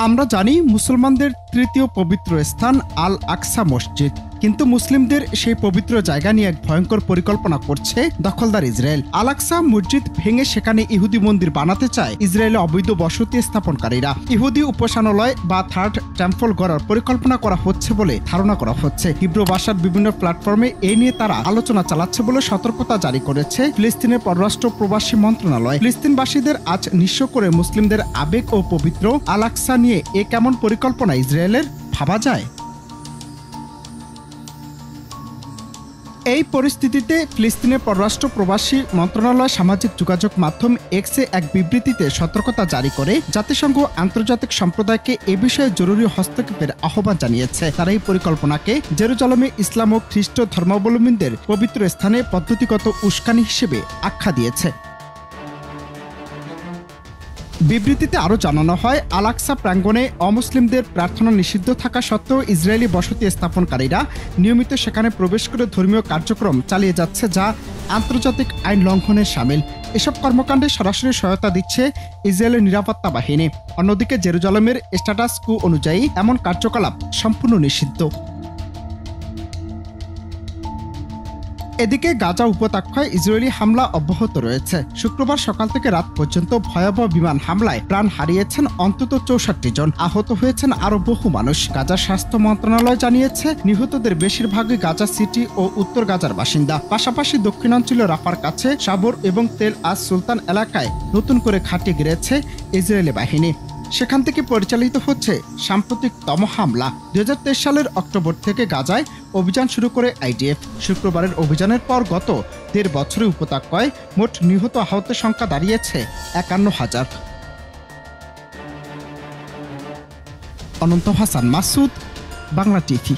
আমরা জানি মুসলমানদের তৃতীয় পবিত্র স্থান আল আকসা মসজিদ, কিন্তু মুসলিমদের সেই পবিত্র জায়গা নিয়ে এক ভয়ঙ্কর পরিকল্পনা করছে দখলদার ইসরায়েল। আল আকসা মসজিদ ভেঙে সেখানে ইহুদি মন্দির বানাতে চায় ইসরায়েলে অবৈধ বসতি স্থাপনকারীরা। ইহুদি উপাসনালয় বা থার্ড টেম্পল গড়ার পরিকল্পনা করা হচ্ছে বলে ধারণা করা হচ্ছে। হিব্রু ভাষার বিভিন্ন প্ল্যাটফর্মে এ নিয়ে তারা আলোচনা চালাচ্ছে বলে সতর্কতা জারি করেছে ফিলিস্তিনের পররাষ্ট্র প্রবাসী মন্ত্রণালয়। ফিলিস্তিনবাসীদের আজ নিঃস্ব করে মুসলিমদের আবেগ ও পবিত্র আল আকসা নিয়ে এ কেমন পরিকল্পনা ইসরায়েলের ভাবা যায়? এই পরিস্থিতিতে ফিলিস্তিনের পররাষ্ট্র প্রবাসী মন্ত্রণালয় সামাজিক যোগাযোগ মাধ্যম এক্সে এক বিবৃতিতে সতর্কতা জারি করে জাতিসংঘ আন্তর্জাতিক সম্প্রদায়কে এ বিষয়ে জরুরি হস্তক্ষেপের আহ্বান জানিয়েছে। তারা এই পরিকল্পনাকে জেরুজালেমে ইসলাম ও খ্রিস্ট ধর্মাবলম্বীদের পবিত্র স্থানে পদ্ধতিগত উস্কানি হিসেবে আখ্যা দিয়েছে। বিবৃতিতে আরও জানানো হয়, আল আকসা প্রাঙ্গণে অমুসলিমদের প্রার্থনা নিষিদ্ধ থাকা সত্ত্বেও ইসরায়েলি বসতি স্থাপনকারীরা নিয়মিত সেখানে প্রবেশ করে ধর্মীয় কার্যক্রম চালিয়ে যাচ্ছে, যা আন্তর্জাতিক আইন লঙ্ঘনের শামিল। এসব কর্মকাণ্ডে সরাসরি সহায়তা দিচ্ছে ইসরায়েলের নিরাপত্তা বাহিনী। অন্যদিকে জেরুজালেমের স্ট্যাটাস কো অনুযায়ী এমন কার্যকলাপ সম্পূর্ণ নিষিদ্ধ। এদিকে গাজা উপত্যকায় ইসরায়েলি হামলা অব্যাহত রয়েছে। শুক্রবার সকাল থেকে রাত পর্যন্ত ভয়াবহ বিমান হামলায় প্রাণ হারিয়েছেন অন্তত 64 জন, আহত হয়েছেন আরো বহু মানুষ। গাজার স্বাস্থ্য মন্ত্রণালয় জানিয়েছে, নিহতদের বেশিরভাগই গাজা সিটি ও উত্তর গাজার বাসিন্দা। পাশাপাশি দক্ষিণাঞ্চলীয় রাফার কাছে সাবর এবং তেল আজ সুলতান এলাকায় নতুন করে ঘাঁটি গেড়েছে ইসরায়েলি বাহিনী। সেখান থেকে পরিচালিত হচ্ছে সাম্প্রতিকতম হামলা। 2023 সালের অক্টোবর থেকে গাজায় অভিযান শুরু করে আইডিএফ। শুক্রবারের অভিযানের পর গত 1.5 বছরে উপত্যকায় মোট নিহত আহতের সংখ্যা দাঁড়িয়েছে 51,000। অনন্ত হাসান মাসুদ, বাংলা টিভি।